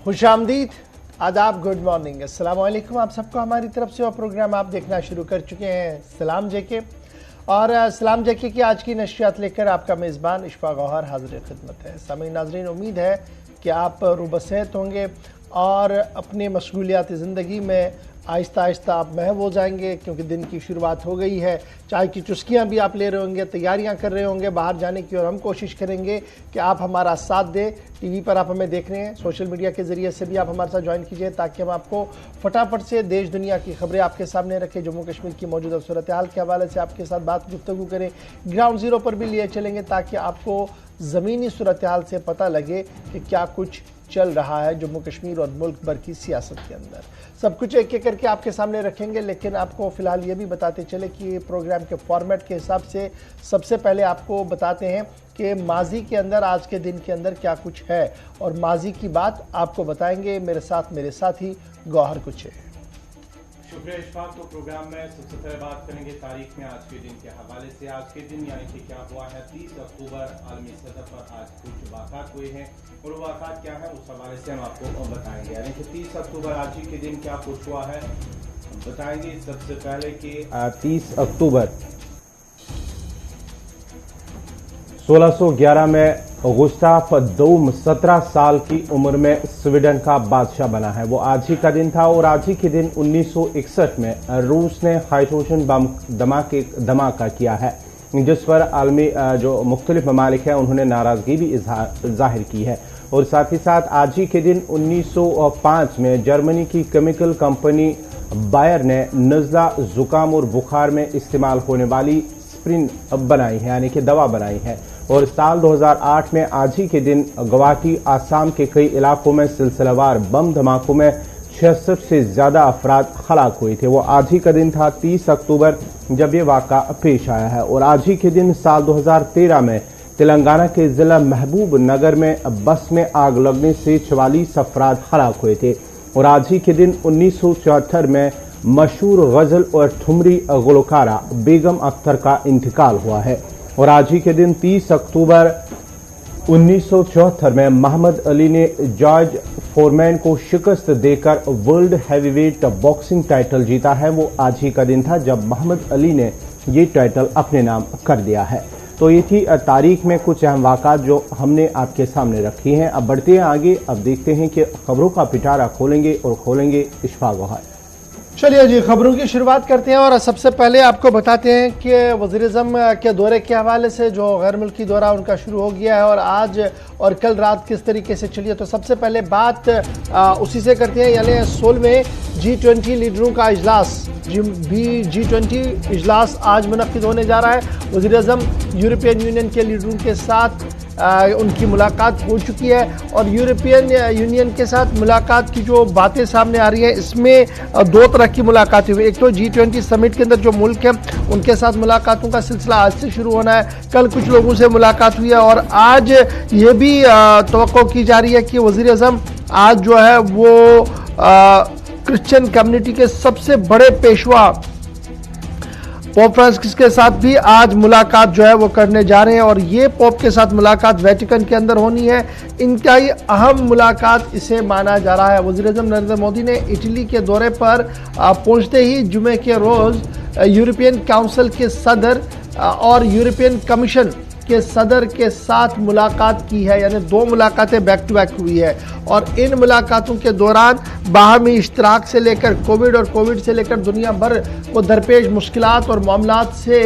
खुशामदीद, आदाब, good morning, अस्सलाम वालेकुम। आप सबको हमारी तरफ से और प्रोग्राम आप देखना शुरू कर चुके हैं सलाम जेके। और सलाम जेके की आज की नशियात लेकर आपका मेज़बान इशफाक गौहर हाजिर खिदमत है। सामीन नाज़रीन, उम्मीद है कि आप रूबसेहत होंगे और अपनी मशगूलियाती ज़िंदगी में आहिस्ता आहिस्ता आप महव हो जाएंगे, क्योंकि दिन की शुरुआत हो गई है। चाय की चुस्कियाँ भी आप ले रहे होंगे, तैयारियां कर रहे होंगे बाहर जाने की, और हम कोशिश करेंगे कि आप हमारा साथ दें। टीवी पर आप हमें देख रहे हैं, सोशल मीडिया के ज़रिए से भी आप हमारे साथ ज्वाइन कीजिए, ताकि हम आपको फटाफट से देश दुनिया की खबरें आपके सामने रखें। जम्मू कश्मीर की मौजूदा सूरत हाल के हवाले से आपके साथ बात गुफ्तगू करें, ग्राउंड ज़ीरो पर भी लिए चलेंगे, ताकि आपको ज़मीनी सूरत हाल से पता लगे कि क्या कुछ चल रहा है जम्मू कश्मीर और मुल्क भर की सियासत के अंदर। सब कुछ एक एक करके आपके सामने रखेंगे, लेकिन आपको फ़िलहाल ये भी बताते चले कि प्रोग्राम के फॉर्मेट के हिसाब से सबसे पहले आपको बताते हैं कि माजी के अंदर, आज के दिन के अंदर क्या कुछ है, और माजी की बात आपको बताएंगे मेरे साथी गौहर कुछ है। शुक्रिया इशफाक। तो प्रोग्राम में सबसे पहले बात करेंगे तारीख में आज के दिन के हवाले से। आज के दिन यानी कि क्या हुआ है, 30 अक्टूबर आलमी सतह पर आज कुछ वाक़ात हुए हैं, और वो वाक़ात क्या है उस हवाले से हम आपको बताएंगे। यानी कि 30 अक्टूबर आज ही के दिन क्या कुछ हुआ है बताएंगे। सबसे पहले कि 30 अक्टूबर 1611 में गुस्ताफ दूम 17 साल की उम्र में स्वीडन का बादशाह बना है, वो आज ही का दिन था। और आज ही के दिन 1961 में रूस ने हाइड्रोजन बम धमाका किया है, जिस पर आलमी जो मुख्तलिफ ममालिक हैं उन्होंने नाराजगी भी जाहिर की है। और साथ ही साथ आज ही के दिन 1905 में जर्मनी की केमिकल कंपनी बायर ने नज़ला, जुकाम और बुखार में इस्तेमाल होने वाली स्प्रिन बनाई है, यानी कि दवा बनाई है। और साल 2008 में आज ही के दिन गुवाहाटी, आसाम के कई इलाकों में सिलसिलावार बम धमाकों में 66 से ज्यादा अफराद हलाक हुए थे। वो आज ही का दिन था 30 अक्टूबर जब ये वाक़ा पेश आया है। और आज ही के दिन साल 2013 में तेलंगाना के जिला महबूब नगर में बस में आग लगने से 44 अफराद हलाक हुए थे। और आज ही के दिन 1974 में मशहूर गजल और ठुमरी गुलकारा बेगम अख्तर का इंतकाल हुआ है। और आज ही के दिन 30 अक्टूबर 1974 में मोहम्मद अली ने जॉर्ज फोरमैन को शिकस्त देकर वर्ल्ड हैवीवेट बॉक्सिंग टाइटल जीता है। वो आज ही का दिन था जब मोहम्मद अली ने ये टाइटल अपने नाम कर दिया है। तो ये थी तारीख में कुछ अहम वाक़ात जो हमने आपके सामने रखी हैं। अब बढ़ते हैं आगे, अब देखते हैं कि खबरों का पिटारा खोलेंगे इशफाक गौहर। चलिए जी, खबरों की शुरुआत करते हैं। और सबसे पहले आपको बताते हैं कि वज़ीर-ए-आज़म के दौरे के हवाले से, जो गैर मुल्की दौरा उनका शुरू हो गया है, और आज और कल रात किस तरीके से चली है। तो सबसे पहले बात उसी से करते हैं, यानी 16वें G20 लीडरों का इजलास, G20 इजलास आज मुनक्किद होने जा रहा है। वज़ीर-ए-आज़म यूरोपियन यूनियन के लीडरों के साथ उनकी मुलाकात हो चुकी है, और यूरोपियन यूनियन के साथ मुलाकात की जो बातें सामने आ रही है, इसमें दो तरह की मुलाकातें हुई। एक तो G20 समिट के अंदर जो मुल्क हैं उनके साथ मुलाकातों का सिलसिला आज से शुरू होना है। कल कुछ लोगों से मुलाकात हुई है, और आज ये भी तवक्को की जा रही है कि वज़ीर-ए-आज़म आज जो है वो क्रिश्चियन कम्युनिटी के सबसे बड़े पेशवा पोप फ्रांसिस के साथ भी आज मुलाकात जो है वो करने जा रहे हैं। और ये पोप के साथ मुलाकात वेटिकन के अंदर होनी है। इनका ये अहम मुलाकात इसे माना जा रहा है। वज़ीर-ए-आज़म नरेंद्र मोदी ने इटली के दौरे पर पहुंचते ही जुमे के रोज़ यूरोपियन काउंसिल के सदर और यूरोपियन कमीशन के सदर के साथ मुलाकात की है, यानी दो मुलाकातें बैक टू बैक हुई है। और इन मुलाकातों के दौरान बाहमी इश्तराक से लेकर कोविड से लेकर दुनिया भर को दरपेश मुश्किलात और मामलात से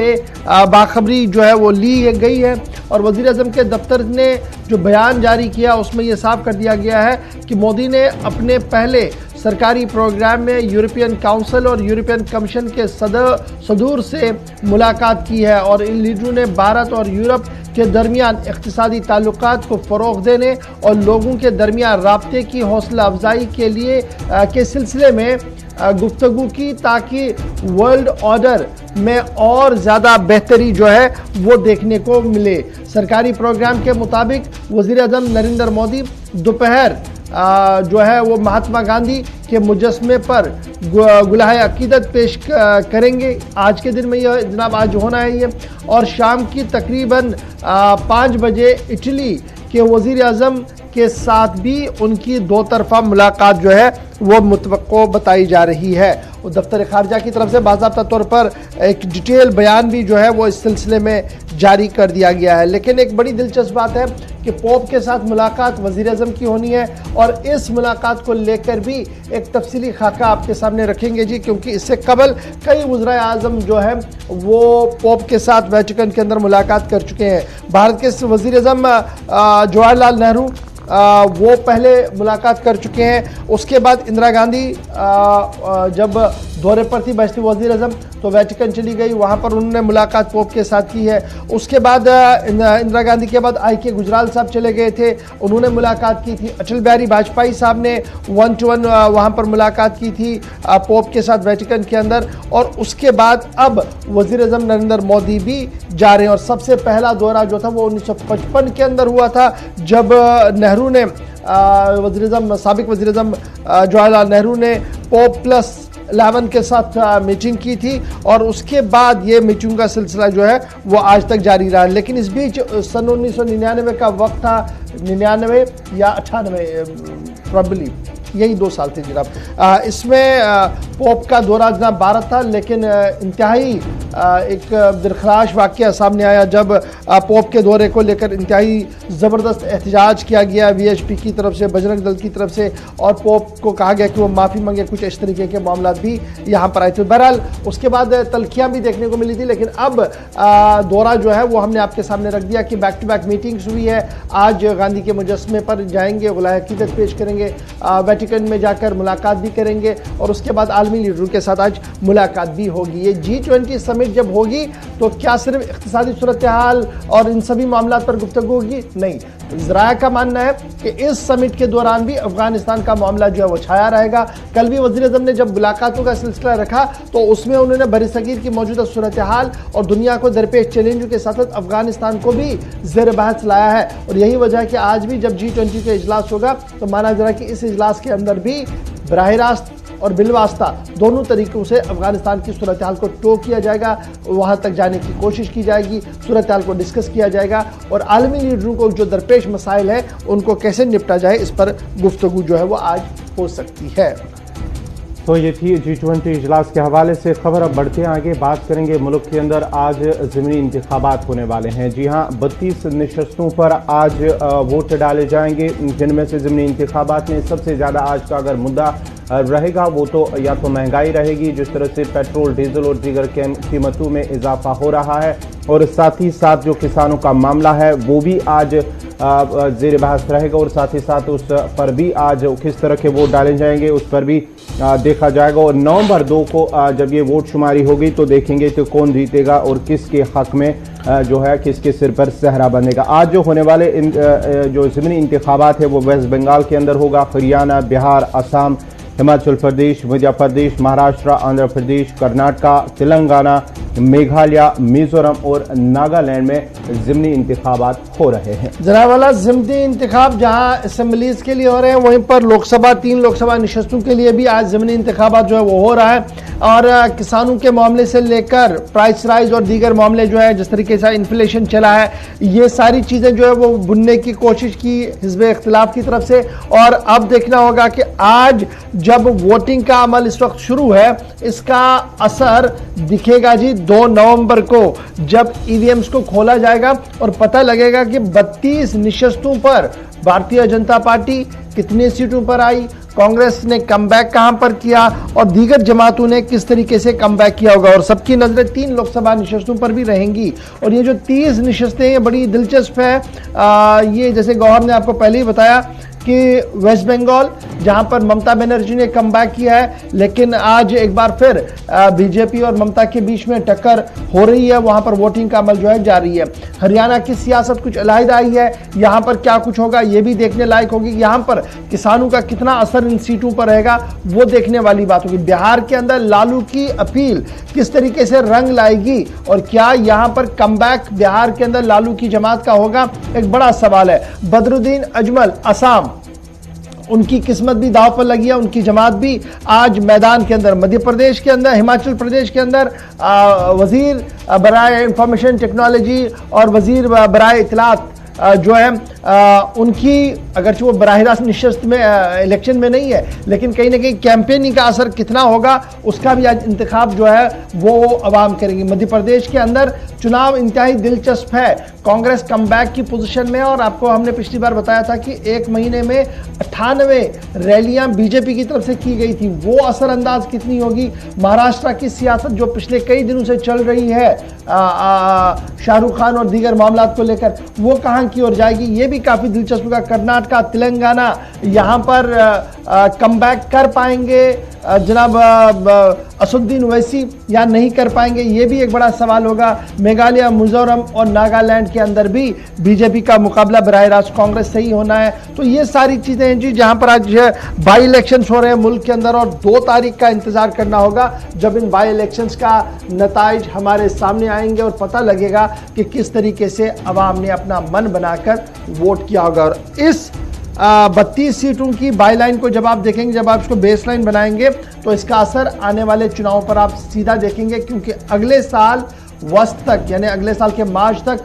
बाखबरी जो है वो ली गई है। और वज़ीर-ए-आज़म के दफ्तर ने जो बयान जारी किया उसमें ये साफ कर दिया गया है कि मोदी ने अपने पहले सरकारी प्रोग्राम में यूरोपियन काउंसिल और यूरोपियन कमीशन के सदूर से मुलाकात की है। और इन लीडरों ने भारत और यूरोप के दरमियान इक़्तिसादी ताल्लुकात को फ़रोग़ देने और लोगों के दरमियान राब्ते की हौसला अफजाई के लिए के सिलसिले में गुफ्तगू की, ताकि वर्ल्ड ऑर्डर में और ज़्यादा बेहतरी जो है वो देखने को मिले। सरकारी प्रोग्राम के मुताबिक वज़ीर-ए-आज़म नरेंद्र मोदी दोपहर जो है वो महात्मा गांधी के मुजस्मे पर गुलाहे अकीदत पेश करेंगे। आज के दिन में यह जनाब आज होना है ये, और शाम की तकरीबन 5 बजे इटली कि वजीर आजम के साथ भी उनकी दो तरफा मुलाकात जो है वो मुतवक्को बताई जा रही है। और दफ्तर खारजा की तरफ से बाज़ाब्ता तौर पर एक डिटेल बयान भी जो है वो इस सिलसिले में जारी कर दिया गया है। लेकिन एक बड़ी दिलचस्प बात है कि पोप के साथ मुलाकात वज़ीर आज़म की होनी है और इस मुलाकात को लेकर भी एक तफसीली खाका आपके सामने रखेंगे जी, क्योंकि इससे कबल कई वज़ीर आज़म जो है वो पोप के साथ वेटिकन के अंदर मुलाकात कर चुके हैं। भारत के वज़ीर आज़म जवाहरलाल नेहरू वो पहले मुलाकात कर चुके हैं। उसके बाद इंदिरा गांधी जब दौरे पर थी बहसती वज़ीर आज़म तो वेटिकन चली गई, वहाँ पर उन्होंने मुलाकात पोप के साथ की है। उसके बाद इंदिरा गांधी के बाद आई.के. गुजराल साहब चले गए थे, उन्होंने मुलाकात की थी। अटल बिहारी वाजपेयी साहब ने 1-to-1 वहाँ पर मुलाकात की थी पोप के साथ वेटिकन के अंदर। और उसके बाद अब वज़ीर आज़म नरेंद्र मोदी भी जा रहे हैं और सबसे पहला दौरा जो था वो 1955 के अंदर हुआ था, जब नेहरू ने साबिक वज़ीर आज़म जवाहरलाल नेहरू ने पोप +11 के साथ मीटिंग की थी और उसके बाद ये मीटिंग का सिलसिला जो है वो आज तक जारी रहा। लेकिन इस बीच सन 1999 का वक्त था, 99 या 98 प्रॉबली, यही 2 साल थे जनाब। इसमें पोप का दौरा जनाब 12 था, लेकिन इंतहाई एक दिलखराश वाक़या सामने आया जब पोप के दौरे को लेकर इंतहाई ज़बरदस्त एहतजाज किया गया वीएचपी की तरफ से, बजरंग दल की तरफ से, और पोप को कहा गया कि वो माफ़ी मांगे। कुछ इस तरीके के मामला भी यहाँ पर आए थे। बहरहाल उसके बाद तलखियाँ भी देखने को मिली थी, लेकिन अब दौरा जो है वो हमने आपके सामने रख दिया कि बैक टू बैक मीटिंग्स हुई है। आज गांधी के मुजस्मे पर जाएंगे, गुलाए अक़ीदत पेश करेंगे, वेटिकन में जाकर मुलाकात भी करेंगे और उसके बाद आलमी लीडरों के साथ आज मुलाकात भी होगी। ये G20 समिट जब होगी तो क्या सिर्फ इक़्तिसादी सूरत हाल और इन सभी मामलों पर गुफ्तगू होगी? नहीं, ज़राया का मानना है कि इस समिट के दौरान भी अफगानिस्तान का मामला जो है वो छाया रहेगा। कल भी वज़ीर आज़म ने जब मुलाकातों का सिलसिला रखा तो उसमें उन्होंने बरसगीर की मौजूदा सूरत हाल और दुनिया को दरपेश चैलेंजों के साथ साथ अफगानिस्तान को भी ज़ेर बहस लाया है। और यही वजह है कि आज भी जब G20 का इजलास होगा तो माना जा रहा है कि इस इजलास के अंदर भी बराह रास्त और बिलवास्ता दोनों तरीकों से अफगानिस्तान की सूरत हाल को टो किया जाएगा, वहाँ तक जाने की कोशिश की जाएगी, सूरत हाल को डिस्कस किया जाएगा और आलमी लीडरों को जो दरपेश मसाइल है उनको कैसे निपटा जाए इस पर गुफ्तगू जो है वो आज हो सकती है। तो ये थी G20 इजलास के हवाले से खबर। अब बढ़ते हैं आगे, बात करेंगे मुल्क के अंदर आज ज़मीनी इंतखाबात होने वाले हैं। जी हाँ, 32 नशस्तों पर आज वोट डाले जाएंगे, जिनमें से ज़मीनी इंतखाबात में सबसे ज़्यादा आज का अगर मुद्दा रहेगा वो तो या तो महंगाई रहेगी, जिस तरह से पेट्रोल, डीजल और दीगर कीमतों में इजाफा हो रहा है, और साथ ही साथ जो किसानों का मामला है वो भी आज ज़ेर बहस रहेगा, और साथ ही साथ उस पर भी आज किस तरह के वोट डाले जाएंगे उस पर भी देखा जाएगा। और नवंबर 2 को जब ये वोट शुमारी होगी तो देखेंगे तो कौन जीतेगा और किसके हक में जो है किसके सिर पर सहरा बनेगा। आज जो होने वाले जो ज़मीनी इंतखाबात है वो वेस्ट बंगाल के अंदर होगा। हरियाणा, बिहार, असम, हिमाचल प्रदेश, मध्य प्रदेश, महाराष्ट्र, आंध्र प्रदेश, कर्नाटका, तेलंगाना, मेघालय, मिजोरम और नागालैंड में ज़मीनी इंतखाबात हो रहे हैं। जनाब वाला ज़मीनी इंतखाब जहां असेंबलीज के लिए हो रहे हैं, वहीं पर लोकसभा 3 लोकसभा नशस्तों के लिए भी आज ज़मीनी इंतखाबात जो है वो हो रहा है। और किसानों के मामले से लेकर प्राइस राइज और दीगर मामले जो है, जिस तरीके से इन्फ्लेशन चला है, ये सारी चीज़ें जो है वो बुनने की कोशिश की हिज़्ब इख्तिलाफ की तरफ से। और अब देखना होगा कि आज जब वोटिंग का अमल इस वक्त शुरू है, इसका असर दिखेगा जी 2 नवंबर को, जब ईवीएम्स को खोला जाएगा और पता लगेगा कि 32 नशस्तों पर भारतीय जनता पार्टी कितनी सीटों पर आई, कांग्रेस ने कमबैक कहां पर किया और दीगर जमातों ने किस तरीके से कमबैक किया होगा। और सबकी नजरें 3 लोकसभा नशस्तों पर भी रहेंगी। और ये जो 30 नशस्तें हैं बड़ी दिलचस्प है। ये जैसे गौहर ने आपको पहले ही बताया कि वेस्ट बंगाल जहां पर ममता बनर्जी ने कमबैक किया है, लेकिन आज एक बार फिर बीजेपी और ममता के बीच में टक्कर हो रही है, वहां पर वोटिंग का अमल जो है जारी है। हरियाणा की सियासत कुछ अलग आई है, यहां पर क्या कुछ होगा ये भी देखने लायक होगी। यहां पर किसानों का कितना असर इन सीटों पर रहेगा वो देखने वाली बात होगी। बिहार के अंदर लालू की अपील किस तरीके से रंग लाएगी और क्या यहां पर कमबैक बिहार के अंदर लालू की जमात का होगा, एक बड़ा सवाल है। बदरुद्दीन अजमल असम, उनकी किस्मत भी दांव पर लगी है, उनकी जमात भी आज मैदान के अंदर। मध्य प्रदेश के अंदर, हिमाचल प्रदेश के अंदर वजीर बराए इंफॉर्मेशन टेक्नोलॉजी और वजीर बराए इत्तलात जो है उनकी अगरचे वो बराह रास्त निशस्त में इलेक्शन में नहीं है, लेकिन कहीं ना कहीं कैंपेनिंग का असर कितना होगा उसका भी आज इंतखाब जो है वो अवाम करेंगे। मध्य प्रदेश के अंदर चुनाव इंतहाई दिलचस्प है। कांग्रेस कमबैक की पोजीशन में, और आपको हमने पिछली बार बताया था कि एक महीने में 98 रैलियां बीजेपी की तरफ से की गई थी। वो असरअंदाज कितनी होगी? महाराष्ट्र की सियासत जो पिछले कई दिनों से चल रही है शाहरुख खान और दीगर मामलात को लेकर, वो कहां की ओर जाएगी, ये भी काफी दिलचस्प होगा। कर्नाटका, तेलंगाना, यहां पर कमबैक कर पाएंगे जनाब असुद्दीन ओवैसी या नहीं कर पाएंगे, ये भी एक बड़ा सवाल होगा। मेघालय, मिजोरम और नागालैंड के अंदर भी बीजेपी का मुकाबला बराह रास्त कांग्रेस से ही होना है। तो ये सारी चीजें हैं जी, जहां पर आज बाई इलेक्शंस हो रहे हैं मुल्क के अंदर, और 2 तारीख का इंतजार करना होगा जब इन बाई इलेक्शंस का नताइज हमारे सामने आएंगे और पता लगेगा कि किस तरीके से अवाम ने अपना मन बनाकर वोट किया होगा। और इस 32 सीटों की बाईलाइन को जब आप देखेंगे, जब आप इसको बेसलाइन बनाएंगे, तो इसका असर आने वाले चुनाव पर आप सीधा देखेंगे, क्योंकि अगले साल वस्त तक, यानी अगले साल के मार्च तक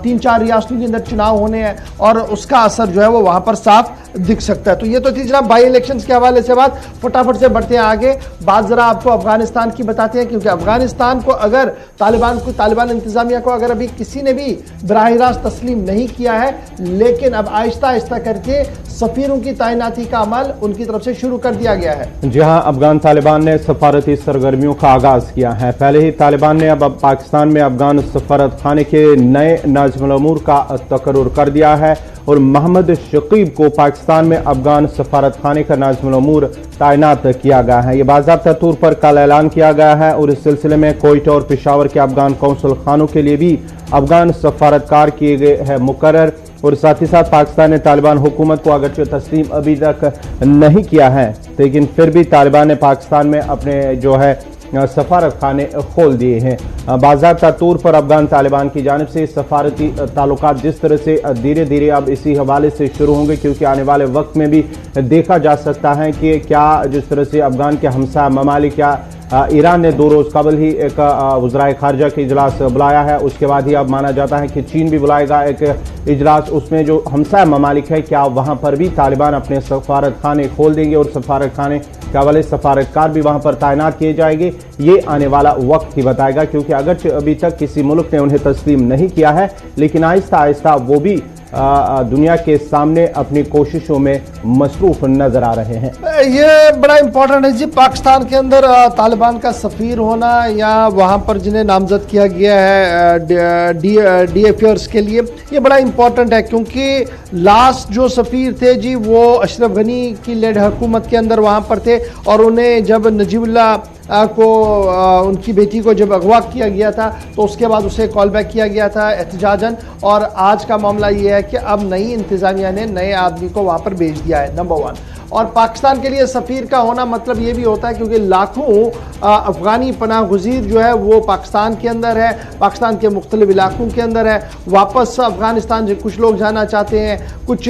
3-4 रियासतों के अंदर चुनाव होने हैं, और उसका असर जो है वो वहां पर साफ दिख सकता है। तो ये तो थी जनाब बाई इलेक्शंस के हवाले से बात। फटाफट से बढ़ते हैं आगे, बात जरा आपको अफगानिस्तान की बताते हैं, क्योंकि अफगानिस्तान को अगर तालिबान इंतजामिया को अगर अभी किसी ने भी बराह रास्त तस्लीम नहीं किया है, लेकिन अब आहिस्ता आहिस्ता करके सफीरों की तैनाती का अमल उनकी तरफ से शुरू कर दिया गया है। जी हाँ, अफगान तालिबान ने सफारती सरगर्मियों का आगाज किया है। पहले ही तालिबान ने अब पाकिस्तान में अफगान सफारत खाने के नए नाज़िमुल उमूर का तकर्रुर कर दिया है, और मोहम्मद शकीब को पाकिस्तान में अफगान सफारत खाने का नाज़िमुल उमूर तैनात किया गया है। ये बाज़ाब्ता तौर पर कल ऐलान किया गया है, और इस सिलसिले में कोयटा और पेशावर के अफगान कौंसल खानों के लिए भी अफगान सफारतकार किए गए हैं मुकर्रर। और साथ ही साथ पाकिस्तान ने तालिबान हुकूमत को अगरचे तस्लीम अभी तक नहीं किया है, लेकिन फिर भी तालिबान ने पाकिस्तान में अपने जो है सफारत खाने खोल दिए हैं। बाज़ाब्ता तौर पर अफगान तालिबान की जानिब से सफारती ताल्लुकात जिस तरह से धीरे धीरे अब इसी हवाले से शुरू होंगे, क्योंकि आने वाले वक्त में भी देखा जा सकता है कि क्या जिस तरह से अफगान के हमसाया ममालिक या ईरान ने 2 रोज़ कबल ही एक वज़राए खारजा का इजलास बुलाया है, उसके बाद ही अब माना जाता है कि चीन भी बुलाएगा एक इजलास। उसमें जो हमसाया ममालिक है, क्या वहाँ पर भी तालिबान अपने सफारत खाने खोल देंगे और सफारत खाने के हवाले सफारतकार भी वहाँ पर तैनात किए जाएंगे, ये आने वाला वक्त ही बताएगा। क्योंकि अगरचे अभी तक किसी मुल्क ने उन्हें तस्लीम नहीं किया है, लेकिन आहिस्ता आहिस्ता वो भी दुनिया के सामने अपनी कोशिशों में मसरूफ नजर आ रहे हैं। ये बड़ा इंपॉर्टेंट है जी, पाकिस्तान के अंदर तालिबान का सफीर होना, या वहां पर जिन्हें नामजद किया गया है डी अफेयर्स के लिए, ये बड़ा इंपॉर्टेंट है। क्योंकि लास्ट जो सफीर थे जी, वो अशरफ गनी की लेड हुकूमत के अंदर वहां पर थे, और उन्हें जब नजीबुल्लाह को उनकी बेटी को जब अगवा किया गया था, तो उसके बाद उसे कॉल बैक किया गया था एहतजाजन। और आज का मामला ये है कि अब नई इंतजामिया ने नए आदमी को वहाँ पर भेज दिया है, नंबर 1। और पाकिस्तान के लिए सफ़ीर का होना मतलब ये भी होता है, क्योंकि लाखों अफ़गानी पनाह गुज़ीर जो है वो पाकिस्तान के अंदर है, पाकिस्तान के मुख्तलिफ इलाकों के अंदर है। वापस अफ़गानिस्तान से कुछ लोग जाना चाहते हैं, कुछ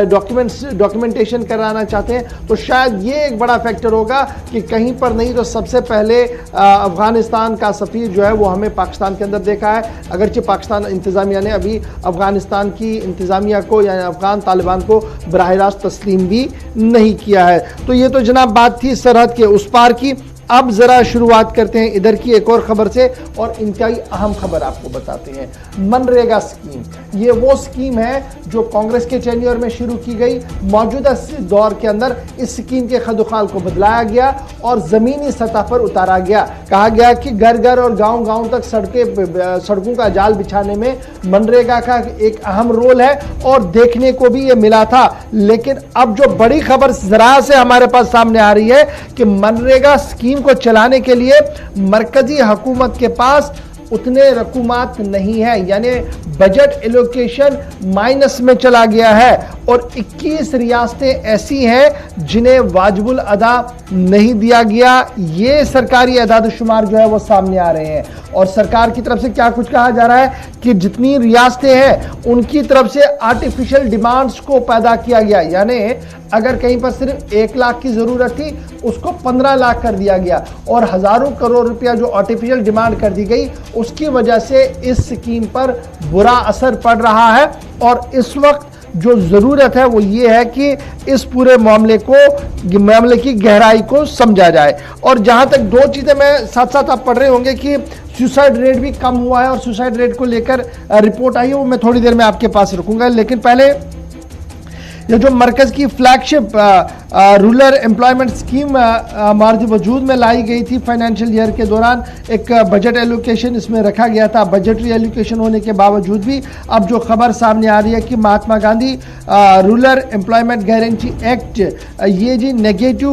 डॉक्यूमेंटेशन कराना चाहते हैं। तो शायद ये एक बड़ा फैक्टर होगा कि कहीं पर नहीं तो सबसे पहले अफ़गानिस्तान का सफ़ीर जो है वो हमें पाकिस्तान के अंदर देखा है। अगरचे पाकिस्तान इंतज़ामिया ने अभी अफ़गानिस्तान की इंतज़ामिया को या अफ़गान तालिबान को बराह रास्त तस्लीम भी नहीं किया है। तो ये तो जनाब बात थी सरहद के उस पार की। अब जरा शुरुआत करते हैं इधर की एक और खबर से, और इंतहाई अहम खबर आपको बताते हैं। मनरेगा स्कीम, ये वो स्कीम है जो कांग्रेस के टेन्योर में शुरू की गई। मौजूदा दौर के अंदर इस स्कीम के खदुखाल को बदलाया गया और जमीनी सतह पर उतारा गया। कहा गया कि घर घर और गांव गांव तक सड़कों का जाल बिछाने में मनरेगा का एक अहम रोल है, और देखने को भी ये मिला था। लेकिन अब जो बड़ी खबर जरा से हमारे पास सामने आ रही है कि मनरेगा स्कीम को चलाने के लिए मरकजी हुकूमत के पास उतने रकूमात नहीं है, यानी बजट एलोकेशन माइनस में चला गया है। और 21 रियासतें ऐसी हैं जिन्हें वाजिबुल अदा नहीं दिया गया। ये सरकारी अदाद शुमार जो है वो सामने आ रहे हैं, और सरकार की तरफ से क्या कुछ कहा जा रहा है कि जितनी रियासतें हैं उनकी तरफ से आर्टिफिशियल डिमांड्स को पैदा किया गया, यानी अगर कहीं पर सिर्फ 1 लाख की जरूरत थी उसको 15 लाख कर दिया गया, और हजारों करोड़ रुपया जो आर्टिफिशियल डिमांड कर दी गई उसकी वजह से इस स्कीम पर बुरा असर पड़ रहा है। और इस वक्त जो ज़रूरत है वो ये है कि इस पूरे मामले की गहराई को समझा जाए। और जहां तक दो चीज़ें मैं साथ साथ आप पढ़ रहे होंगे कि सुसाइड रेट भी कम हुआ है और सुसाइड रेट को लेकर रिपोर्ट आई है, वो मैं थोड़ी देर में आपके पास रखूंगा। लेकिन पहले ये जो मरकज की फ्लैगशिप रूरल एम्प्लॉयमेंट स्कीम मार्ज वजूद में लाई गई थी फाइनेंशियल ईयर के दौरान, एक बजट एलोकेशन इसमें रखा गया था। बजटरी एलोकेशन होने के बावजूद भी अब जो खबर सामने आ रही है कि Mahatma Gandhi rural employment guarantee act ये जी नेगेटिव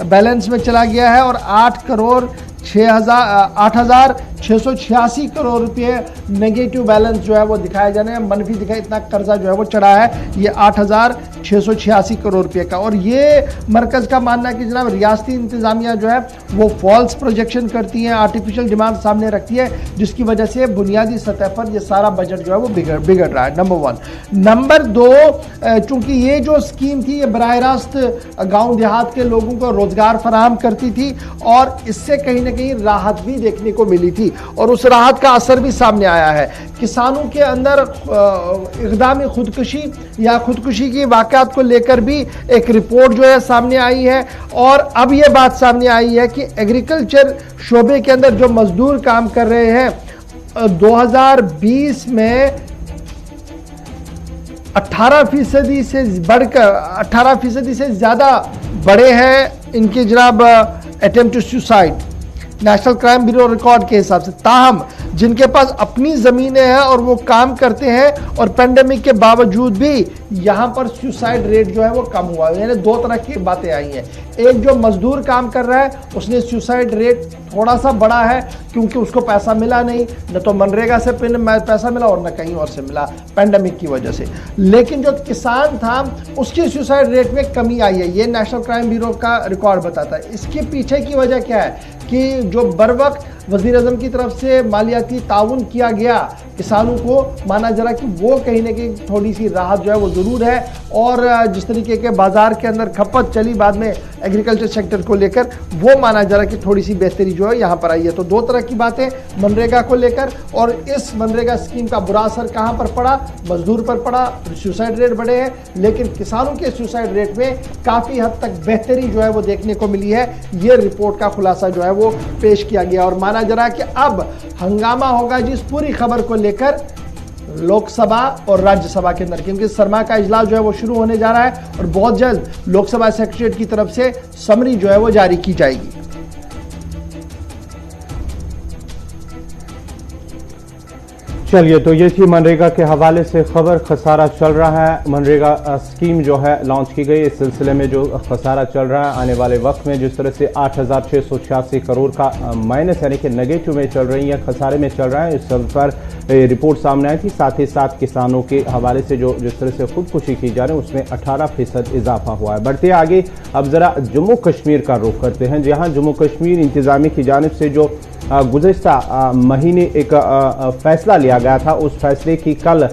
बैलेंस में चला गया है और 8,686 करोड़ रुपए नेगेटिव बैलेंस जो है वो दिखाया जा रहा है, मनफी दिखाई इतना कर्जा जो है वो चढ़ा है ये 8,686 करोड़ रुपए का। और ये मरकज का मानना है कि जनाब रियासती इंतजामिया जो है वो फॉल्स प्रोजेक्शन करती है, आर्टिफिशियल डिमांड सामने रखती है, जिसकी वजह से बुनियादी सतह पर ये सारा बजट जो है वो बिगड़ रहा है। नंबर 1। नंबर 2, चूंकि ये जो स्कीम थी ये बराह रास्त गाँव देहात के लोगों को रोजगार फराहम करती थी और इससे कहीं ना कहीं राहत भी देखने को मिली थी और उस राहत का असर भी सामने आया है। किसानों के अंदर इक़दाम खुदकुशी या खुदकुशी की वाक़यात को लेकर भी एक रिपोर्ट जो है सामने आई है। और अब यह बात सामने आई है कि एग्रीकल्चर शोबे के अंदर जो मजदूर काम कर रहे हैं 2020 में 18% से बढ़कर 18% से ज्यादा बढ़े हैं इनके जनाब attempt to suicide national crime bureau record के हिसाब से। ताहम जिनके पास अपनी ज़मीनें हैं और वो काम करते हैं और पेंडेमिक के बावजूद भी यहाँ पर सुसाइड रेट जो है वो कम हुआ है। यानी दो तरह की बातें आई हैं। एक जो मजदूर काम कर रहा है उसने सुसाइड रेट थोड़ा सा बढ़ा है क्योंकि उसको पैसा मिला नहीं, न तो मनरेगा से पैसा मिला और न कहीं और से मिला पेंडेमिक की वजह से। लेकिन जो किसान था उसकी सुसाइड रेट में कमी आई है, ये नेशनल क्राइम ब्यूरो का रिकॉर्ड बताता है। इसके पीछे की वजह क्या है कि जो बरवक्त वज़ीर आज़म की तरफ से मालियाती ताउन किया गया किसानों को, माना जरा कि वो कहीं ना कहीं थोड़ी सी राहत जो है वो ज़रूर है। और जिस तरीके के बाज़ार के अंदर खपत चली बाद में एग्रीकल्चर सेक्टर को लेकर, वो माना जरा कि थोड़ी सी बेहतरी जो है यहाँ पर आई है। तो दो तरह की बातें मनरेगा को लेकर, और इस मनरेगा स्कीम का बुरा असर कहाँ पर पड़ा? मजदूर पर पड़ा, सुसाइड रेट बढ़े हैं। लेकिन किसानों के सुसाइड रेट में काफ़ी हद तक बेहतरी जो है वो देखने को मिली है। ये रिपोर्ट का खुलासा जो है वो पेश किया गया और माना जरा कि अब हंगामा होगा जिस पूरी खबर को लेकर लोकसभा और राज्यसभा के अंदर, क्योंकि सरमा का इजलास जो है वो शुरू होने जा रहा है और बहुत जल्द लोकसभा सेक्रेटरीट की तरफ से समरी जो है वो जारी की जाएगी। चलिए, तो ये थी मनरेगा के हवाले से खबर। खसारा चल रहा है, मनरेगा स्कीम जो है लॉन्च की गई, इस सिलसिले में जो खसारा चल रहा है आने वाले वक्त में जिस तरह से 8,686 करोड़ का माइनस यानी कि नेगेटिव में चल रही है, खसारे में चल रहा है, इस सब पर रिपोर्ट सामने आई थी। साथ ही साथ किसानों के हवाले से जो जिस तरह से खुदकुशी की जा रही है उसमें 18% इजाफा हुआ है। बढ़ते आगे अब जरा जम्मू कश्मीर का रुख करते हैं, जहाँ जम्मू कश्मीर इंतजामिया की जानिब से जो गुज़श्ता महीने एक फैसला लिया गया था, उस फैसले की कल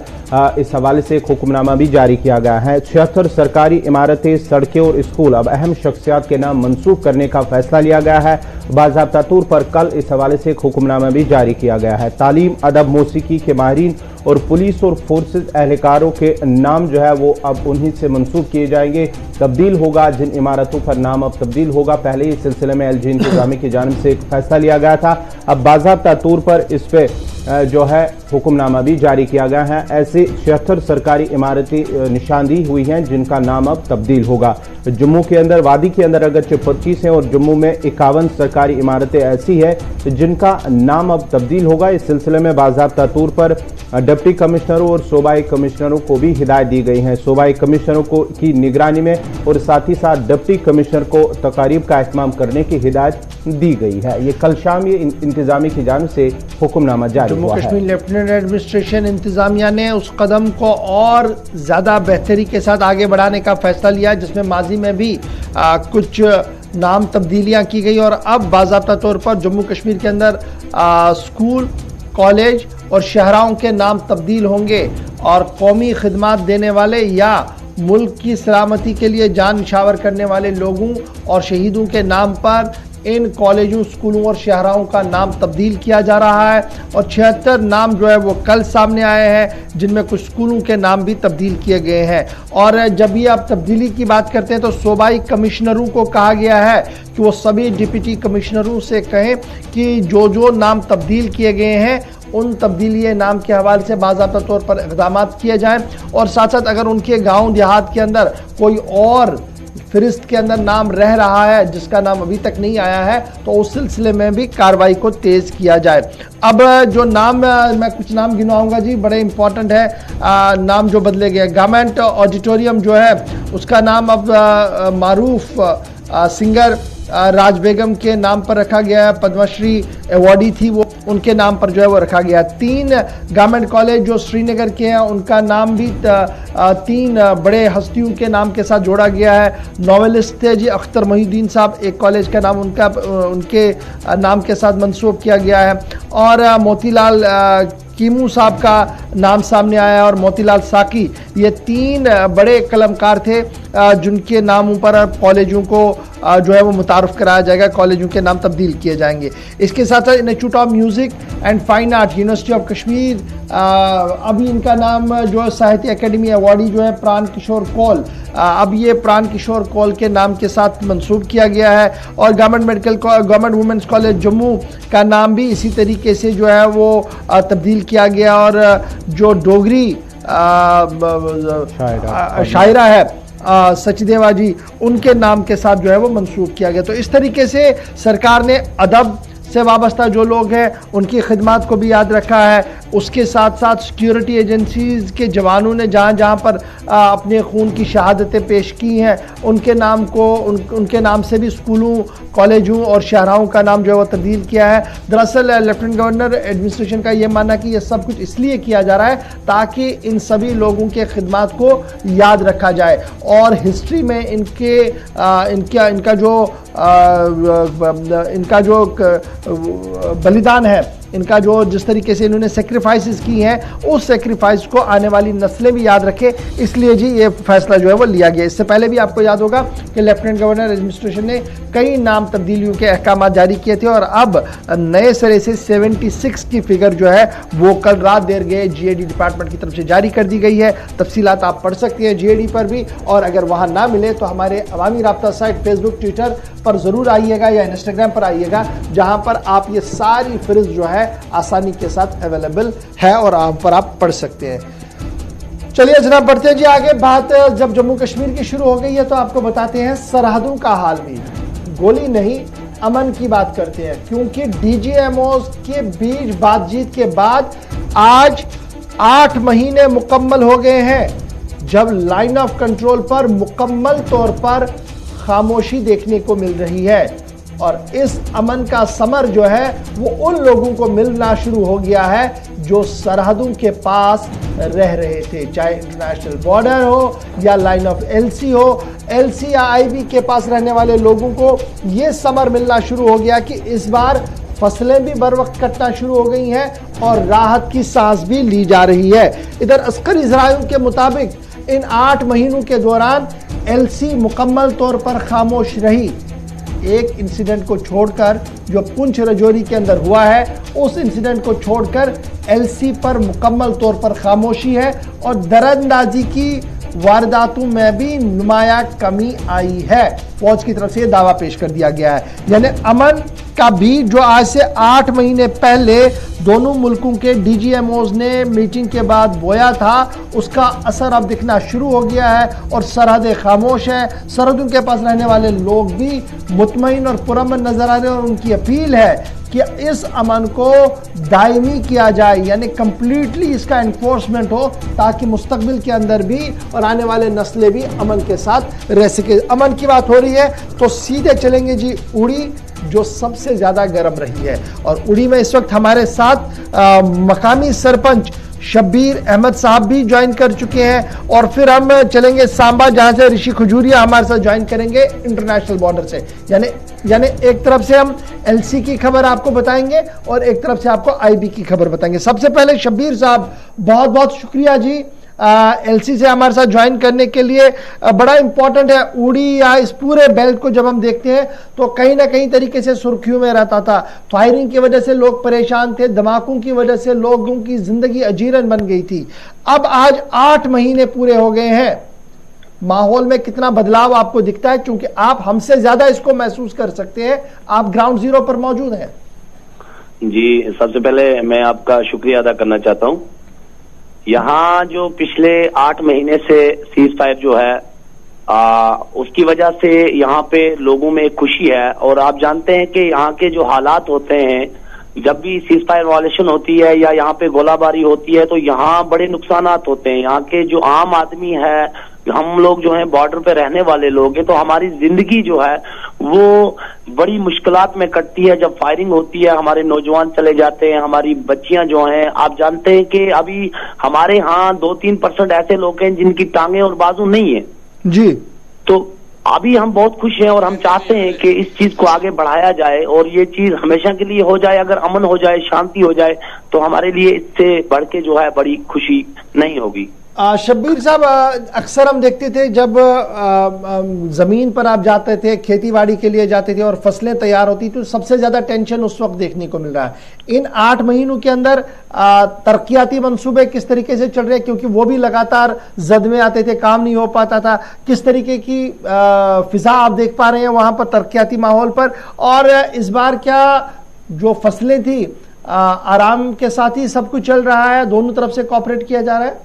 इस हवाले से एक हुक्मनामा भी जारी किया गया है। 76 सरकारी इमारतें, सड़कें और स्कूल अब अहम शख्सियात के नाम मंसूब करने का फैसला लिया गया है। बाज़ाब्ता तौर पर कल इस हवाले से एक हुक्मनामा भी जारी किया गया है। तालीम, अदब, मौसीकी के माहिरीन और पुलिस और फोर्सेज एहलकारों के नाम जो है वो अब उन्हीं से मंसूब किए जाएंगे। तब्दील होगा जिन इमारतों पर नाम अब तब्दील होगा। पहले इस सिलसिले में LG इंतजामिया की जानिब से एक फैसला लिया गया था, अब बाज़ाब्ता तौर पर इस पे जो है हुक्मनामा भी जारी किया गया है। ऐसे 76 सरकारी इमारतें निशानदी हुई हैं जिनका नाम अब तब्दील होगा। जम्मू के अंदर, वादी के अंदर अगरचे 25 हैं और जम्मू में 51 सरकारी इमारतें ऐसी है जिनका नाम अब तब्दील होगा। इस सिलसिले में बाज़ाब्ता तौर पर डिप्टी कमिश्नरों और सूबाई कमिश्नरों को भी हिदायत दी गई है। सूबाई कमिश्नरों को की निगरानी में और साथ ही साथ डिप्टी कमिश्नर को तकारीब का एहतमाम करने की हिदायत दी गई है। ये कल शाम ये इंतजामिया की जानिब से हुक्मनामा जारी जम्मू कश्मीर लेफ्टिनेंट एडमिनिस्ट्रेशन इंतजामिया ने उस कदम को और ज़्यादा बेहतरी के साथ आगे बढ़ाने का फैसला लिया जिसमें माजी में भी कुछ नाम तब्दीलियां की गई और अब बाज़ाब्ता तौर पर जम्मू कश्मीर के अंदर स्कूल, कॉलेज और शहराओं के नाम तब्दील होंगे और कौमी खिदमात देने वाले या मुल्क की सलामती के लिए जान निछावर करने वाले लोगों और शहीदों के नाम पर इन कॉलेजों, स्कूलों और शहराओं का नाम तब्दील किया जा रहा है और 76 नाम जो है वो कल सामने आए हैं, जिनमें कुछ स्कूलों के नाम भी तब्दील किए गए हैं। और जब भी आप तब्दीली की बात करते हैं तो सूबाई कमिश्नरों को कहा गया है कि वो सभी डिप्टी कमिश्नरों से कहें कि जो जो नाम तब्दील किए गए हैं उन तब्दीली नाम के हवाले से बाज़ाब्ता तौर पर इक़दाम किए जाएं और साथ साथ अगर उनके गांव देहात के अंदर कोई और फहरिस्त के अंदर नाम रह रहा है जिसका नाम अभी तक नहीं आया है तो उस सिलसिले में भी कार्रवाई को तेज किया जाए। अब जो नाम, मैं कुछ नाम गिनवाऊंगा जी, बड़े इंपॉर्टेंट है। नाम जो बदले गए, गवर्नमेंट ऑडिटोरियम जो है उसका नाम अब मारूफ सिंगर राज बेगम के नाम पर रखा गया है। पद्मश्री अवार्डी थी वो, उनके नाम पर जो है वो रखा गया। 3 गवर्नमेंट कॉलेज जो श्रीनगर के हैं उनका नाम भी 3 बड़े हस्तियों के नाम के साथ जोड़ा गया है। नॉवेलिस्ट थे जी अख्तर मोहिउद्दीन साहब, एक कॉलेज का नाम उनके नाम के साथ मंसूब किया गया है। और मोतीलाल कीमू साहब का नाम सामने आया और मोतीलाल साकी, ये 3 बड़े कलमकार थे जिनके नामों पर कॉलेजों को जो है वो मुतारफ़ कराया जाएगा, कॉलेजों के नाम तब्दील किए जाएंगे। इसके साथ साथ institute of music and fine art, university of Kashmir, अभी इनका नाम जो साहित्य अकेडमी अवार्डी जो है प्राण किशोर कौल, अब ये प्राण किशोर कौल के नाम के साथ मंसूब किया गया है। और गवर्नमेंट वुमेंस कॉलेज जम्मू का नाम भी इसी तरीके से जो है वो तब्दील किया गया। और जो डोगरी शायरा है सचदेवा जी, उनके नाम के साथ जो है वो मंसूब किया गया। तो इस तरीके से सरकार ने अदब से वाबस्ता जो लोग हैं उनकी खिदमत को भी याद रखा है। उसके साथ साथ सिक्योरिटी एजेंसीज के जवानों ने जहाँ जहाँ पर अपने खून की शहादतें पेश की हैं उनके नाम को उनके नाम से भी स्कूलों, कॉलेजों और शहराओं का नाम जो है वो तब्दील किया है। दरअसल लेफ्टिनेंट गवर्नर एडमिनिस्ट्रेशन का ये मानना कि ये सब कुछ इसलिए किया जा रहा है ताकि इन सभी लोगों के खिदमत को याद रखा जाए और हिस्ट्री में इनका जो बलिदान है, इनका जो जिस तरीके से इन्होंने सेक्रीफाइसेस की हैं उस सेक्रीफाइस को आने वाली नस्लें भी याद रखें, इसलिए जी ये फैसला जो है वो लिया गया। इससे पहले भी आपको याद होगा कि लेफ्टिनेंट गवर्नर एडमिनिस्ट्रेशन ने कई नाम तब्दीलियों के अहकाम जारी किए थे और अब नए सिरे से 76 की फिगर जो है वो कल रात देर गए GAD डिपार्टमेंट की तरफ से जारी कर दी गई है। तफसीलात आप पढ़ सकते हैं GAD पर भी, और अगर वहाँ ना मिले तो हमारे अवामी राब्ता साइट फेसबुक, ट्विटर पर ज़रूर आइएगा या इंस्टाग्राम पर आइएगा, जहाँ पर आप ये सारी फहरिस्त जो है आसानी के साथ अवेलेबल है और आप पर आप पढ़ सकते हैं। चलिए जनाब बढ़ते हैं जी आगे। बात जब जम्मू कश्मीर की शुरू हो गई है तो आपको बताते हैं सरहदों का हाल भी, गोली नहीं अमन की बात करते हैं, क्योंकि DGMOs के बीच बातचीत के बाद आज 8 महीने मुकम्मल हो गए हैं जब लाइन ऑफ कंट्रोल पर मुकम्मल तौर पर खामोशी देखने को मिल रही है। और इस अमन का समर जो है वो उन लोगों को मिलना शुरू हो गया है जो सरहदों के पास रह रहे थे, चाहे इंटरनेशनल बॉर्डर हो या लाइन ऑफ LC हो। LC या IB के पास रहने वाले लोगों को ये समर मिलना शुरू हो गया कि इस बार फसलें भी बर वक्त कटना शुरू हो गई हैं और राहत की सांस भी ली जा रही है। इधर अस्करी ज़राइयों के मुताबिक इन 8 महीनों के दौरान LC मुकम्मल तौर पर खामोश रही। एक इंसिडेंट को छोड़कर जो पुंछ रजौरी के अंदर हुआ है, उस इंसिडेंट को छोड़कर LC पर मुकम्मल तौर पर खामोशी है और दरअंदाजी की वारदातों में भी नुमाया कमी आई है। फौज की तरफ से दावा पेश कर दिया गया है। यानी अमन का बीज जो आज से 8 महीने पहले दोनों मुल्कों के DGMOs ने मीटिंग के बाद बोया था, उसका असर अब दिखना शुरू हो गया है और सरहदें खामोश हैं। सरहदों के पास रहने वाले लोग भी मुतमईन और पुरअमन नजर आ रहे हैं और उनकी अपील है कि इस अमन को दायमी किया जाए, यानी कंप्लीटली इसका एनफोर्समेंट हो ताकि मुस्तकबिल के अंदर भी और आने वाले नस्लें भी अमन के साथ रह सके। अमन की बात हो रही है तो सीधे चलेंगे जी उड़ी, जो सबसे ज्यादा गर्म रही है। और उड़ी में इस वक्त हमारे साथ मकामी सरपंच शब्बीर अहमद साहब भी ज्वाइन कर चुके हैं और फिर हम चलेंगे सांबा, जहां से ऋषि खजूरिया हमारे साथ ज्वाइन करेंगे इंटरनेशनल बॉर्डर से। यानी एक तरफ से हम LC की खबर आपको बताएंगे और एक तरफ से आपको IB की खबर बताएंगे। सबसे पहले शब्बीर साहब, बहुत बहुत शुक्रिया जी एलसी से हमारे साथ ज्वाइन करने के लिए। बड़ा इंपॉर्टेंट है, उड़ी या इस पूरे बेल्ट को जब हम देखते हैं तो कहीं ना कहीं तरीके से सुर्खियों में रहता था। फायरिंग की वजह से लोग परेशान थे, धमाकों की वजह से लोगों की जिंदगी अजीरन बन गई थी। अब आज 8 महीने पूरे हो गए हैं, माहौल में कितना बदलाव आपको दिखता है? क्योंकि आप हमसे ज्यादा इसको महसूस कर सकते हैं, आप ग्राउंड जीरो पर मौजूद हैं। जी, सबसे पहले मैं आपका शुक्रिया अदा करना चाहता हूं। यहाँ जो पिछले 8 महीने से सीज फायर जो है उसकी वजह से यहाँ पे लोगों में खुशी है। और आप जानते हैं कि यहाँ के जो हालात होते हैं, जब भी सीज फायर वायलेशन होती है या यहाँ पे गोलाबारी होती है तो यहाँ बड़े नुकसान होते हैं। यहाँ के जो आम आदमी है, हम लोग जो हैं बॉर्डर पे रहने वाले लोग हैं, तो हमारी जिंदगी जो है वो बड़ी मुश्किलात में कटती है। जब फायरिंग होती है हमारे नौजवान चले जाते हैं, हमारी बच्चियां जो हैं, आप जानते हैं कि अभी हमारे यहाँ 2-3% ऐसे लोग हैं जिनकी टांगे और बाजू नहीं है जी। तो अभी हम बहुत खुश हैं और हम चाहते हैं कि इस चीज को आगे बढ़ाया जाए और ये चीज हमेशा के लिए हो जाए। अगर अमन हो जाए, शांति हो जाए, तो हमारे लिए इससे बढ़ के जो है बड़ी खुशी नहीं होगी। शब्बीर साहब, अक्सर हम देखते थे जब जमीन पर आप जाते थे, खेतीबाड़ी के लिए जाते थे और फसलें तैयार होती तो सबसे ज्यादा टेंशन उस वक्त देखने को मिल रहा है। इन 8 महीनों के अंदर तरक्याती मंसूबे किस तरीके से चल रहे हैं? क्योंकि वो भी लगातार जद में आते थे, काम नहीं हो पाता था। किस तरीके की फिजा आप देख पा रहे हैं वहां पर तरक्याती माहौल पर? और इस बार क्या जो फसलें थी आराम के साथ ही सब कुछ चल रहा है, दोनों तरफ से कोऑपरेट किया जा रहा है?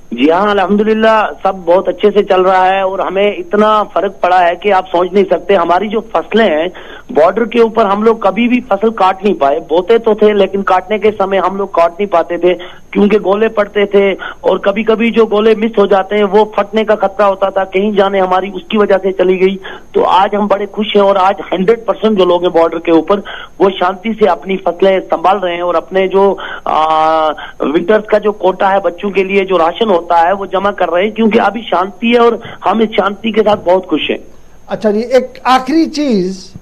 जी हाँ, अल्हम्दुलिल्लाह सब बहुत अच्छे से चल रहा है और हमें इतना फर्क पड़ा है कि आप सोच नहीं सकते। हमारी जो फसलें हैं बॉर्डर के ऊपर, हम लोग कभी भी फसल काट नहीं पाए। बोते तो थे लेकिन काटने के समय हम लोग काट नहीं पाते थे क्योंकि गोले पड़ते थे और कभी कभी जो गोले मिस हो जाते हैं वो फटने का खतरा होता था। कहीं जाने हमारी उसकी वजह से चली गई। तो आज हम बड़े खुश हैं और आज 100% जो लोग हैं बॉर्डर के ऊपर वो शांति से अपनी फसलें संभाल रहे हैं और अपने जो विंटर्स का जो कोटा है, बच्चों के लिए जो राशन होता है, वो जमा कर रहे हैं क्योंकि अभी शांति है और हम इस शांति के साथ बहुत खुश हैं। अच्छा जी, एक आखिरी चीज,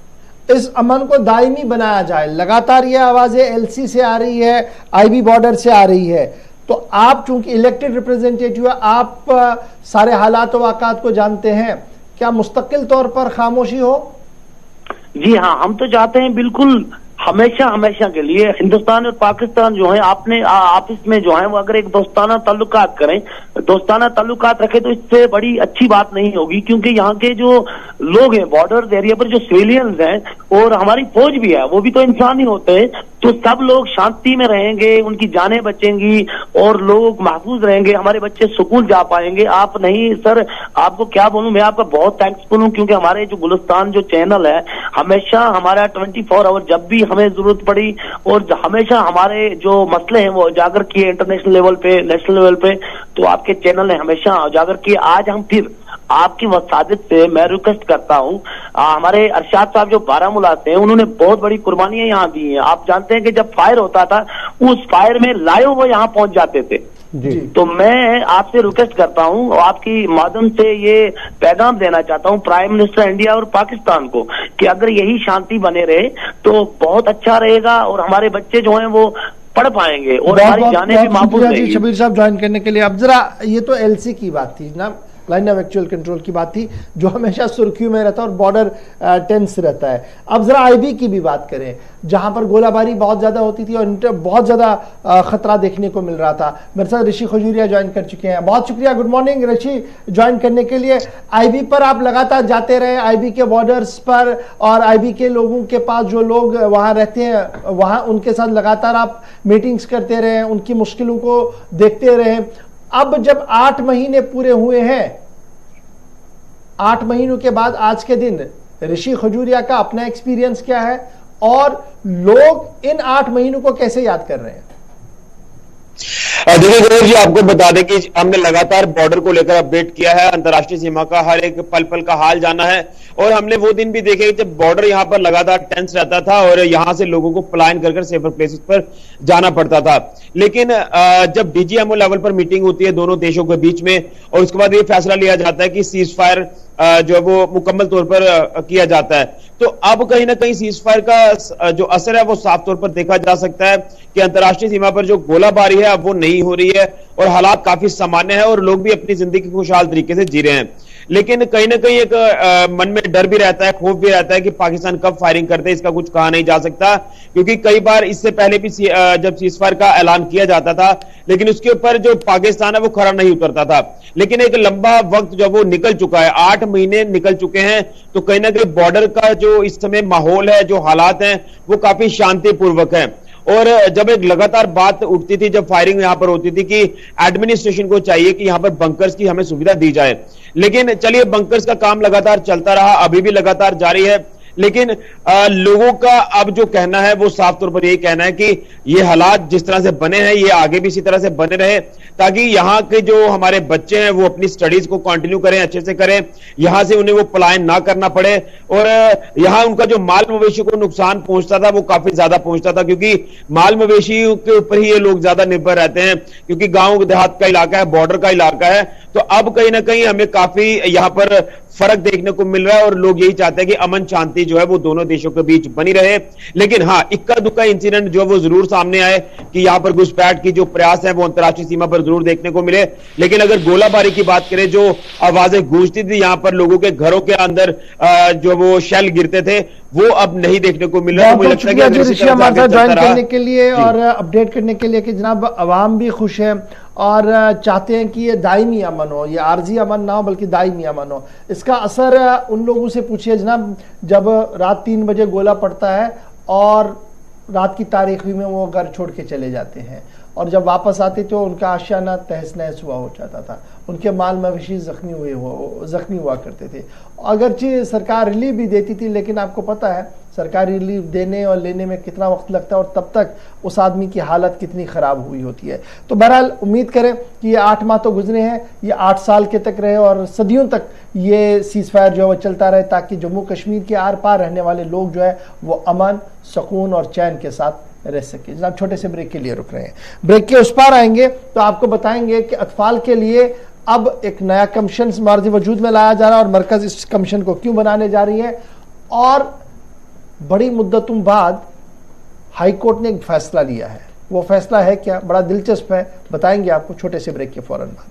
इस अमन को दायमी बनाया जाए। लगातार ये आवाजें एलसी से आ रही है, आईबी बॉर्डर से आ रही है, तो आप चूंकि इलेक्टेड रिप्रेजेंटेटिव है, आप सारे हालात वाक़ात को जानते हैं, क्या मुस्तकिल तौर पर खामोशी हो? जी हाँ, हम तो चाहते हैं बिल्कुल हमेशा हमेशा के लिए हिंदुस्तान और पाकिस्तान जो है आपने आपस में जो है वो अगर एक दोस्ताना ताल्लुकात करें, दोस्ताना ताल्लुकात रखें तो इससे बड़ी अच्छी बात नहीं होगी। क्योंकि यहाँ के जो लोग हैं बॉर्डर एरिया पर, जो सिविलियंस हैं और हमारी फौज भी है, वो भी तो इंसान ही होते हैं। तो सब लोग शांति में रहेंगे, उनकी जानें बचेंगी और लोग महफूज रहेंगे, हमारे बच्चे स्कूल जा पाएंगे। आप नहीं सर, आपको क्या बोलूं, मैं आपका बहुत थैंक्सफुल हूं क्योंकि हमारे जो गुलिस्तान जो चैनल है हमेशा हमारा 24 आवर जब भी हमें जरूरत पड़ी और हमेशा हमारे जो मसले हैं वो उजागर किए इंटरनेशनल लेवल पे, नेशनल लेवल पे, तो आपके चैनल ने हमेशा उजागर किए। आज हम फिर आपकी वसादत से मैं रिक्वेस्ट करता हूं, हमारे अरशाद साहब जो बारामूला से हैं उन्होंने बहुत बड़ी कुर्बानियां यहाँ दी हैं। आप जानते हैं कि जब फायर होता था उस फायर में लाइव वो यहाँ पहुंच जाते थे जी। तो मैं आपसे रिक्वेस्ट करता हूं और आपकी माध्यम से ये पैगाम देना चाहता हूं प्राइम मिनिस्टर इंडिया और पाकिस्तान को कि अगर यही शांति बने रहे तो बहुत अच्छा रहेगा और हमारे बच्चे जो हैं वो पढ़ पाएंगे और हमारी जाने भी महफूज रहेगी। शब्बीर साहब ज्वाइन करने के लिए। अब जरा, ये तो एलसी की बात थी ना, लाइन ऑफ एक्चुअल कंट्रोल की बात थी, जो हमेशा सुर्खियों में रहता है और बॉर्डर टेंस रहता है। अब जरा आईबी की भी बात करें, जहां पर गोलाबारी बहुत ज्यादा होती थी और बहुत ज्यादा खतरा देखने को मिल रहा था। मेरे साथ ऋषि खजूरिया ज्वाइन कर चुके हैं, बहुत शुक्रिया। गुड मॉर्निंग ऋषि, ज्वाइन करने के लिए। आईबी पर आप लगातार जाते रहे, आईबी के बॉर्डर्स पर और आईबी के लोगों के पास जो लोग वहां रहते हैं वहां उनके साथ लगातार आप मीटिंग्स करते रहे, उनकी मुश्किलों को देखते रहे। अब जब 8 महीने पूरे हुए हैं, 8 महीनों के बाद आज के दिन ऋषि खजूरिया का अपना एक्सपीरियंस क्या है और लोग इन 8 महीनों को कैसे याद कर रहे हैं? देखिए गौरव जी, आपको बता दें कि हमने लगातार बॉर्डर को लेकर अपडेट किया है, अंतर्राष्ट्रीय सीमा का हर एक पल पल का हाल जाना है और हमने वो दिन भी देखे जब बॉर्डर यहां पर लगातार टेंस रहता था और यहां से लोगों को पलायन कर सेफर प्लेसेस पर जाना पड़ता था। लेकिन जब डीजीएमओ लेवल पर मीटिंग होती है दोनों देशों के बीच में और उसके बाद ये फैसला लिया जाता है कि सीज फायर जो है वो मुकम्मल तौर पर किया जाता है। तो अब कहीं ना कहीं सीज फायर का जो असर है वो साफ तौर पर देखा जा सकता है कि अंतर्राष्ट्रीय सीमा पर जो गोलाबारी है अब वो नहीं हो रही है और हालात काफी सामान्य है और लोग भी अपनी जिंदगी खुशहाल तरीके से जी रहे हैं। लेकिन कहीं ना कहीं एक मन में डर भी रहता है, खौफ भी रहता है कि पाकिस्तान कब फायरिंग करते हैं, इसका कुछ कहा नहीं जा सकता, क्योंकि कई बार इससे पहले भी जब सीज फायर का ऐलान किया जाता था लेकिन उसके ऊपर जो पाकिस्तान है वो खरा नहीं उतरता था। लेकिन एक लंबा वक्त जब वो निकल चुका है, 8 महीने निकल चुके हैं, तो कहीं ना कहीं बॉर्डर का जो इस समय माहौल है, जो हालात हैं, वो काफी शांतिपूर्वक है। और जब एक लगातार बात उठती थी, जब फायरिंग यहां पर होती थी कि एडमिनिस्ट्रेशन को चाहिए कि यहां पर बंकर्स की हमें सुविधा दी जाए, लेकिन चलिए बंकर्स का काम लगातार चलता रहा, अभी भी लगातार जारी है। लेकिन लोगों का अब जो कहना है वो साफ तौर पर यही कहना है कि ये हालात जिस तरह से बने हैं ये आगे भी इसी तरह से बने रहे, ताकि यहाँ के जो हमारे बच्चे हैं वो अपनी स्टडीज को कंटिन्यू करें, अच्छे से करें, यहां से उन्हें वो पलायन ना करना पड़े। और यहाँ उनका जो माल मवेशी को नुकसान पहुंचता था वो काफी ज्यादा पहुंचता था, क्योंकि माल मवेशियों के ऊपर ही ये लोग ज्यादा निर्भर रहते हैं, क्योंकि गांव देहात का इलाका है, बॉर्डर का इलाका है। तो अब कहीं ना कहीं हमें काफी यहां पर फर्क देखने को मिल रहा है और लोग यही चाहते हैं कि अमन शांति जो है वो दोनों देशों के बीच बनी रहे। लेकिन हाँ, इक्का दुक्का इंसिडेंट जो वो जरूर सामने आए कि यहां पर घुसपैठ की जो प्रयास है वो अंतर्राष्ट्रीय सीमा पर जरूर देखने को मिले। लेकिन अगर गोलाबारी की बात करें, जो आवाजें गूंजती थी यहां पर लोगों के घरों के अंदर जो वो शेल गिरते थे, वो अब नहीं देखने को मिल रहा है। मुझे लगता है कि ऋषि हमारे साथ ज्वाइन करने के लिए और अपडेट करने के लिए कि जनाब अवाम भी खुश है और चाहते हैं कि ये दायमी अमन हो, ये आर्जी अमन ना हो बल्कि दायमी अमन हो। इसका असर उन लोगों से पूछिए जनाब जब रात 3 बजे गोला पड़ता है और रात की तारीखी में वो घर छोड़ के चले जाते हैं और जब वापस आते तो उनका आशियाना तहस नहस हुआ हो जाता था, उनके माल मवेशी जख्मी हुआ करते थे। अगरचे सरकार रिलीफ भी देती थी, लेकिन आपको पता है सरकारी रिलीफ देने और लेने में कितना वक्त लगता है और तब तक उस आदमी की हालत कितनी ख़राब हुई होती है। तो बहरहाल उम्मीद करें कि ये 8 माह तो गुजरे हैं, ये 8 साल के तक रहे और सदियों तक ये सीज फायर जो है वो चलता रहे, ताकि जम्मू कश्मीर के आर पार रहने वाले लोग जो है वो अमन, सुकून और चैन के साथ रह सके। जनाब छोटे से ब्रेक के लिए रुक रहे हैं, ब्रेक के उस पार आएंगे तो आपको बताएंगे कि अतफाल के लिए अब एक नया कमीशन मार्ज वजूद में लाया जा रहा है और मरकज इस कमीशन को क्यों बनाने जा रही है, और बड़ी मुद्दतों बाद हाई कोर्ट ने एक फैसला लिया है। वो फैसला है क्या, बड़ा दिलचस्प है, बताएंगे आपको छोटे से ब्रेक के फौरन बाद।